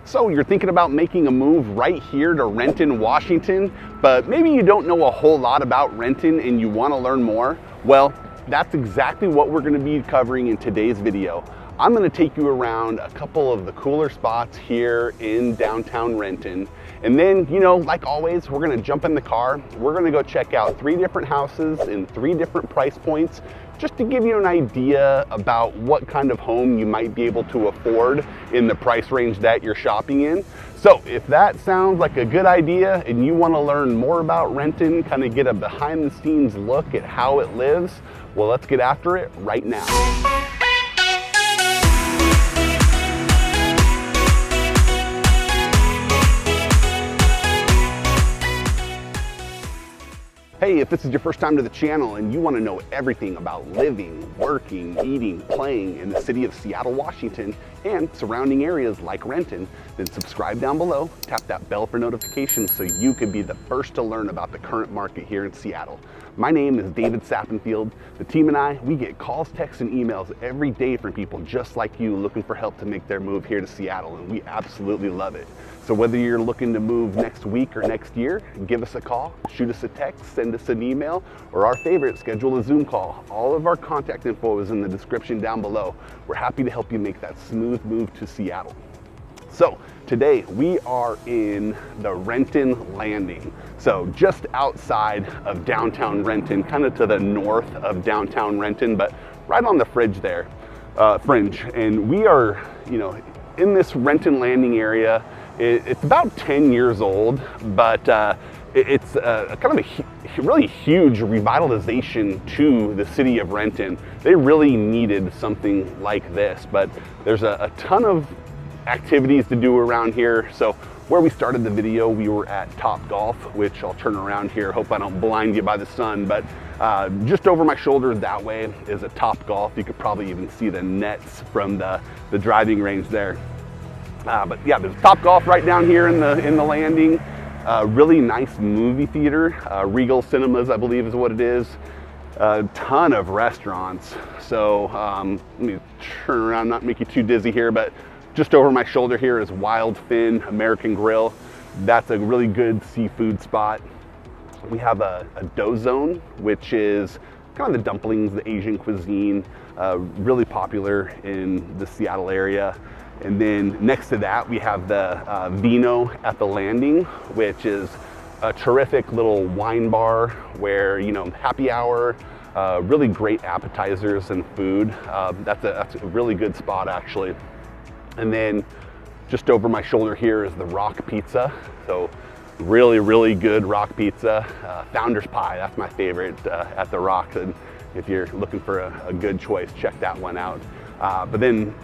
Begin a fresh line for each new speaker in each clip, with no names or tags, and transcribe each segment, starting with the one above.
So you're thinking about making a move right here to Renton, Washington, but maybe you don't know a whole lot about Renton and you want to learn more? Well, that's exactly what we're going to be covering in today's video. I'm going to take you around a couple of the cooler spots here in downtown Renton. And then, like always, we're going to jump in the car. We're going to go check out 3 different houses in 3 different price points, just to give you an idea about what kind of home you might be able to afford in the price range that you're shopping in. So if that sounds like a good idea and you want to learn more about Renton, kind of get a behind the scenes look at how it lives, well, let's get after it right now. Hey, if this is your first time to the channel and you want to know everything about living, working, eating, playing in the city of Seattle, Washington, and surrounding areas like Renton, then subscribe down below, tap that bell for notifications so you can be the first to learn about the current market here in Seattle. My name is David Sappenfield. The team and I, we get calls, texts, and emails every day from people just like you looking for help to make their move here to Seattle, and we absolutely love it. So whether you're looking to move next week or next year, give us a call, shoot us a text, send us an email, or our favorite, schedule a Zoom call. All of our contact info is in the description down below. We're happy to help you make that smooth move to Seattle. So today we are in the Renton Landing. So just outside of downtown Renton, kind of to the north of downtown Renton, but right on the fringe there, And we are, in this Renton Landing area. It's about 10 years old, but it's kind of a really huge revitalization to the city of Renton. They really needed something like this, but there's a ton of activities to do around here. So where we started the video, we were at Top Golf, which I'll turn around here. Hope I don't blind you by the sun, but just over my shoulder that way is a Top Golf. You could probably even see the nets from the driving range there. But yeah, there's Top Golf right down here in the landing. Really nice movie theater, Regal Cinemas, I believe is what it is. A ton of restaurants. So let me turn around, not make you too dizzy here, but just over my shoulder here is Wild Fin American Grill. That's a really good seafood spot. We have a dough zone, which is kind of the dumplings, the Asian cuisine, really popular in the Seattle area. And then next to that, we have the Vino at the Landing, which is a terrific little wine bar where, happy hour, really great appetizers and food. That's a really good spot, actually. And then just over my shoulder here is the Rock Pizza. So really, really good Rock Pizza. Founder's Pie, that's my favorite at the Rock. And if you're looking for a good choice, check that one out. But then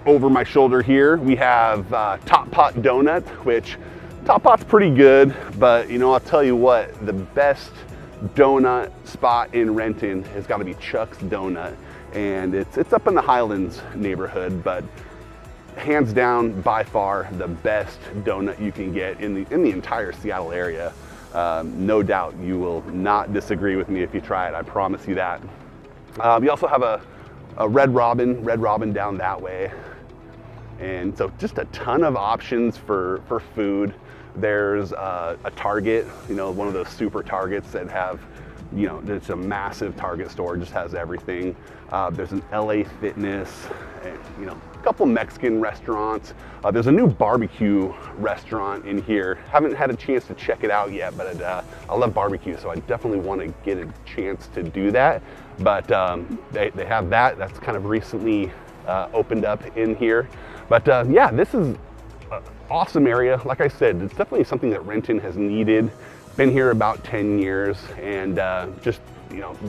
over my shoulder here, we have Top Pot Donut, which Top Pot's pretty good, but I'll tell you what, the best donut spot in Renton has got to be Chuck's Donut, and it's up in the Highlands neighborhood, but hands down, by far, the best donut you can get in the entire Seattle area. No doubt you will not disagree with me if you try it, I promise you that. We also have a Red Robin down that way. And so just a ton of options for food. There's a Target, one of those super Targets that have, it's a massive Target store, just has everything. There's an LA Fitness, and, a couple Mexican restaurants. There's a new barbecue restaurant in here. Haven't had a chance to check it out yet, but I love barbecue, so I definitely want to get a chance to do that. But they have that. That's kind of recently opened up in here. But yeah, this is an awesome area. Like I said, it's definitely something that Renton has needed. Been here about 10 years, and just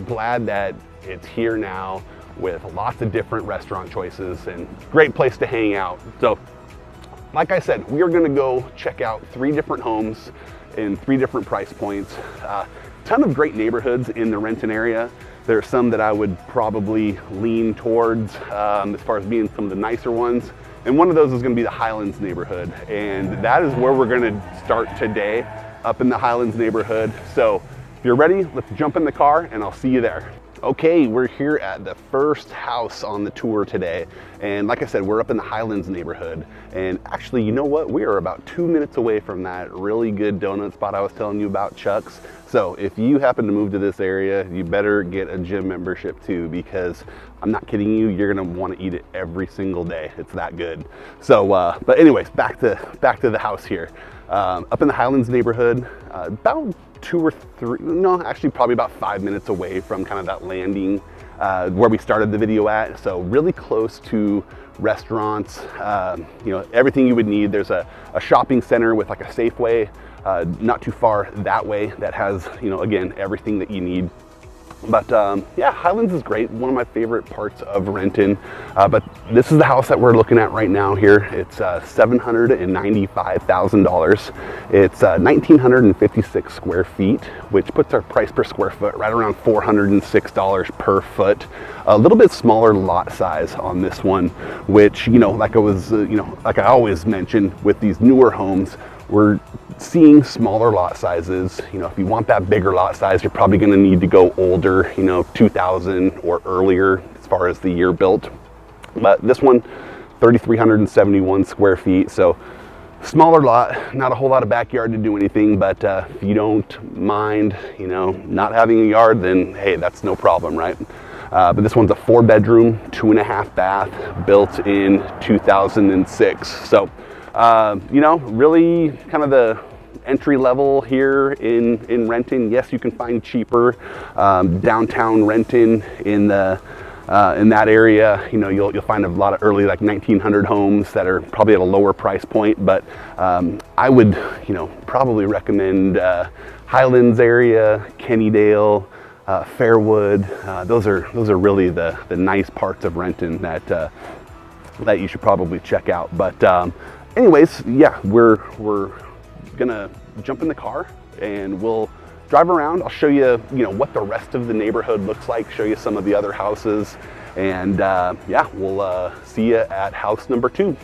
glad that it's here now with lots of different restaurant choices and great place to hang out. So like I said, we are going to go check out 3 different homes in 3 different price points. Ton of great neighborhoods in the Renton area. There are some that I would probably lean towards as far as being some of the nicer ones. And one of those is going to be the Highlands neighborhood. And that is where we're going to start today, up in the Highlands neighborhood. So if you're ready, let's jump in the car and I'll see you there. Okay, we're here at the first house on the tour today. And like I said, we're up in the Highlands neighborhood. And actually, you know what? We are about 2 minutes away from that really good donut spot I was telling you about, Chuck's. So if you happen to move to this area, you better get a gym membership too, because I'm not kidding you, you're gonna wanna eat it every single day. It's that good. So, but anyways, back to the house here. Up in the Highlands neighborhood, about 2 or 3, no, actually probably about 5 minutes away from kind of that landing where we started the video at. So really close to restaurants, you know, everything you would need. There's a shopping center with like a Safeway, not too far that way, that has, you know, again, everything that you need. But yeah, Highlands is great, one of my favorite parts of Renton. But this is the house that we're looking at right now here. It's $795,000. It's 1,956 square feet, which puts our price per square foot right around $406 per foot. A little bit smaller lot size on this one, which, you know, like I always mention with these newer homes, we're seeing smaller lot sizes. You know, if you want that bigger lot size, you're probably going to need to go older, you know, 2000 or earlier as far as the year built. But this one, 3,371 square feet. So smaller lot, not a whole lot of backyard to do anything, but if you don't mind, you know, not having a yard, then hey, that's no problem, right? But this one's a 4-bedroom, 2.5 bath, built in 2006. So you know, really kind of the entry level here in Renton. Yes, you can find cheaper downtown Renton in that area. You know, you'll find a lot of early like 1900 homes that are probably at a lower price point. But I would, you know, probably recommend Highlands area, Kennydale, Fairwood. Those are really the nice parts of Renton that you should probably check out. But anyways, yeah, we're gonna jump in the car and we'll drive around. I'll show you, you know, what the rest of the neighborhood looks like, show you some of the other houses, and yeah, we'll see you at house number 2.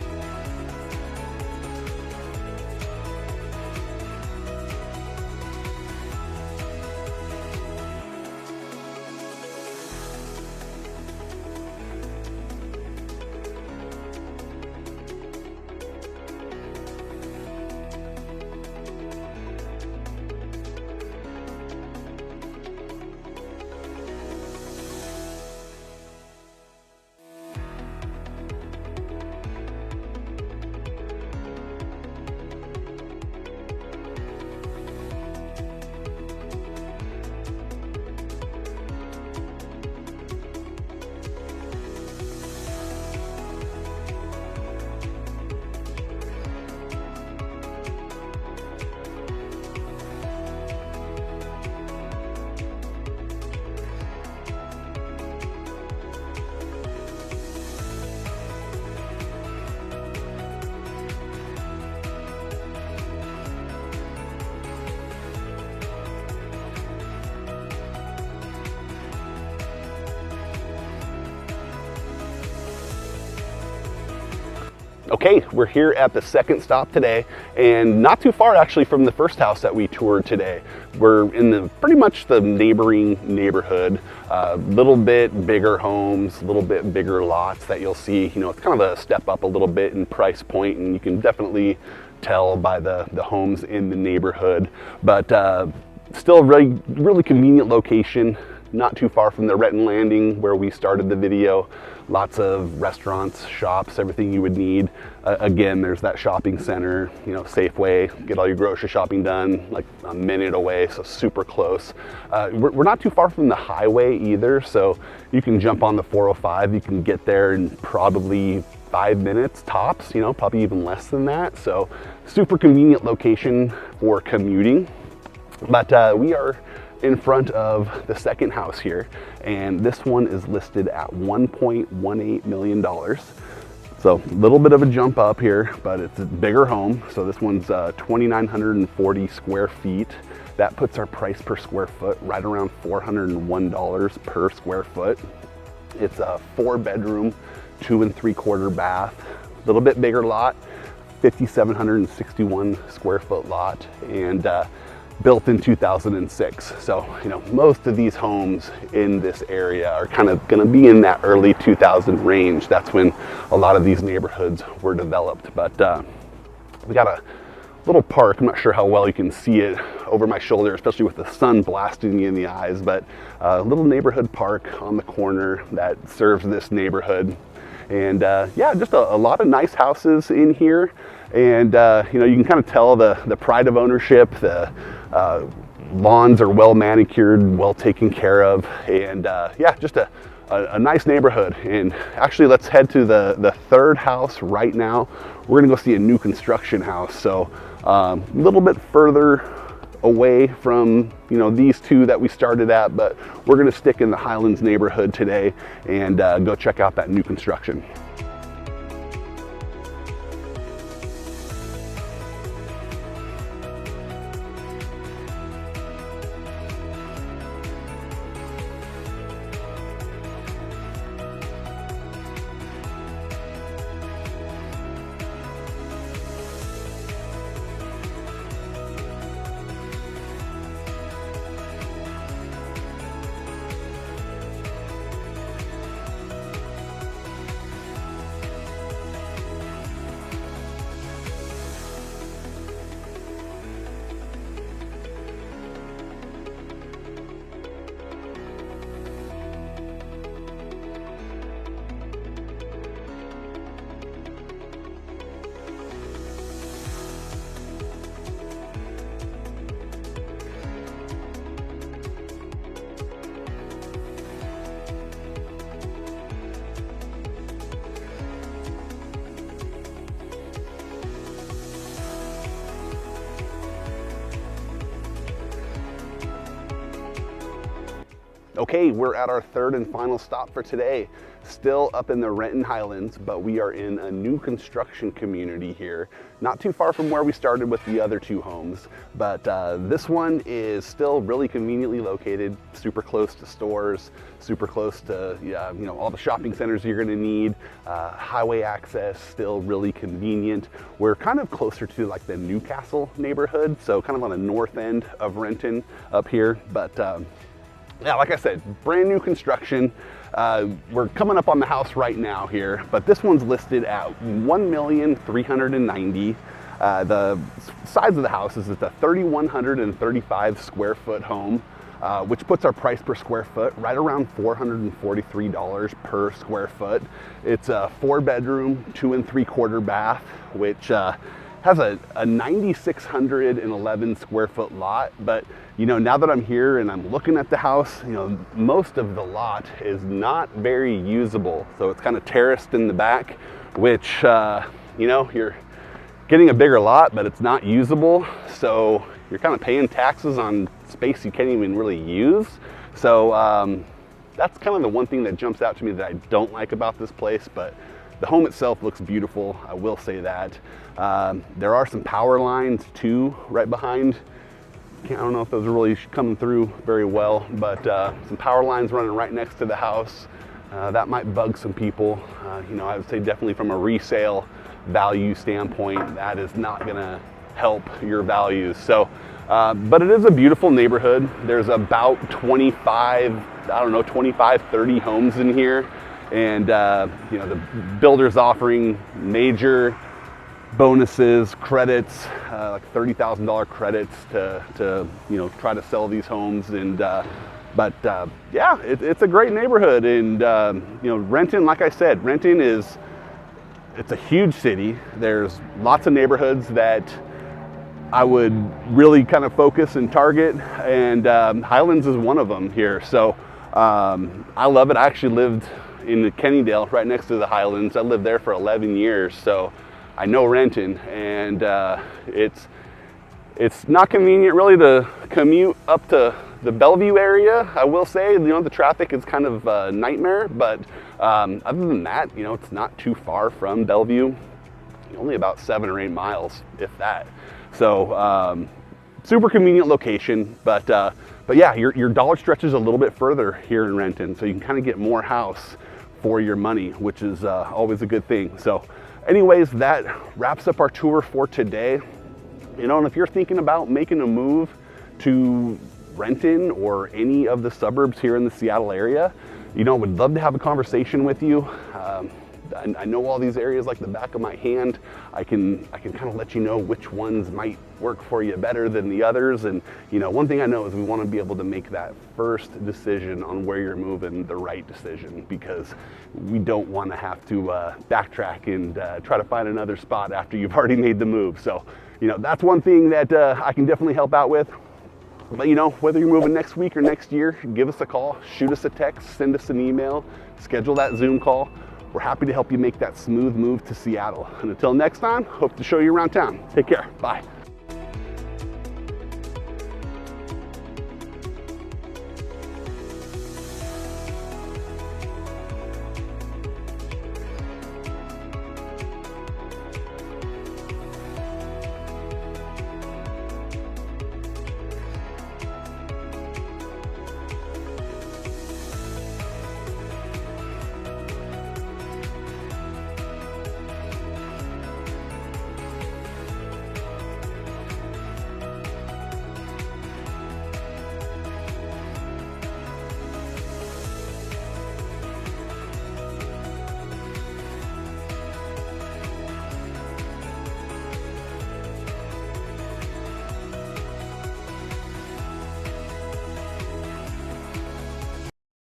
Okay, we're here at the second stop today, and not too far actually from the first house that we toured today. We're in pretty much the neighboring neighborhood, little bit bigger homes, a little bit bigger lots that you'll see. You know, it's kind of a step up a little bit in price point, and you can definitely tell by the homes in the neighborhood. But still a really convenient location, not too far from the Renton Landing where we started the video. Lots of restaurants, shops, everything you would need. Again, there's that shopping center, you know, Safeway, get all your grocery shopping done like a minute away, so super close. We're not too far from the highway either, so you can jump on the 405, you can get there in probably 5 minutes tops, you know, probably even less than that. So super convenient location for commuting. But we are in front of the second house here, and this one is listed at $1.18 million. So a little bit of a jump up here, but it's a bigger home. So this one's 2,940 square feet. That puts our price per square foot right around $401 per square foot. It's a 4-bedroom, 2 3/4 bath, a little bit bigger lot, 5,761 square foot lot. And built in 2006. So, you know, most of these homes in this area are kind of going to be in that early 2000 range. That's when a lot of these neighborhoods were developed. But we got a little park. I'm not sure how well you can see it over my shoulder, especially with the sun blasting you in the eyes, but a little neighborhood park on the corner that serves this neighborhood. And yeah, just a lot of nice houses in here. And you know, you can kind of tell the pride of ownership. The lawns are well manicured, well taken care of, and yeah, just a nice neighborhood. And actually, let's head to the third house right now. We're gonna go see a new construction house, so a little bit further away from, you know, these two that we started at, but we're gonna stick in the Highlands neighborhood today and go check out that new construction. Okay, we're at our third and final stop for today. Still up in the Renton Highlands, but we are in a new construction community here, not too far from where we started with the other two homes. But this one is still really conveniently located, super close to stores, super close to you know, all the shopping centers you're gonna need, highway access, still really convenient. We're kind of closer to like the Newcastle neighborhood, so kind of on the north end of Renton up here. But yeah, like I said, brand new construction. We're coming up on the house right now here, but this one's listed at $1,390,000. The size of the house is it's a 3,135 square foot home, which puts our price per square foot right around $443 per square foot. It's a 4-bedroom, 2 3/4 bath, which has a 9,611 square foot lot. But you know, now that I'm here and I'm looking at the house, you know, most of the lot is not very usable. So it's kind of terraced in the back, which, you know, you're getting a bigger lot, but it's not usable. So you're kind of paying taxes on space you can't even really use. So that's kind of the one thing that jumps out to me that I don't like about this place. But the home itself looks beautiful, I will say that. There are some power lines too right behind. I don't know if those are really coming through very well, but some power lines running right next to the house. That might bug some people. You know, I would say definitely from a resale value standpoint, that is not gonna help your values. So, but it is a beautiful neighborhood. There's about 25, 30 homes in here. And you know, the builder's offering major bonuses, credits, like $30,000 credits to you know, try to sell these homes. And but yeah, it's a great neighborhood. And you know, Renton, like I said, Renton it's a huge city. There's lots of neighborhoods that I would really kind of focus and target, and Highlands is one of them here. So I love it. I actually lived in Kennydale, right next to the Highlands. I lived there for 11 years, so I know Renton, and it's not convenient really to commute up to the Bellevue area. I will say, you know, the traffic is kind of a nightmare, but other than that, you know, it's not too far from Bellevue, only about 7 or 8 miles, if that. So super convenient location, but yeah, your dollar stretches a little bit further here in Renton, so you can kind of get more house for your money, which is always a good thing. So anyways, that wraps up our tour for today. You know, and if you're thinking about making a move to Renton or any of the suburbs here in the Seattle area, you know, would love to have a conversation with you. I know all these areas like the back of my hand. I can kind of let you know which ones might work for you better than the others. And you know, one thing I know is we want to be able to make that first decision on where you're moving the right decision, because we don't want to have to backtrack and try to find another spot after you've already made the move. So, you know, that's one thing that I can definitely help out with. But you know, whether you're moving next week or next year, give us a call, shoot us a text, send us an email, schedule that Zoom call. We're happy to help you make that smooth move to Seattle. And until next time, hope to show you around town. Take care. Bye.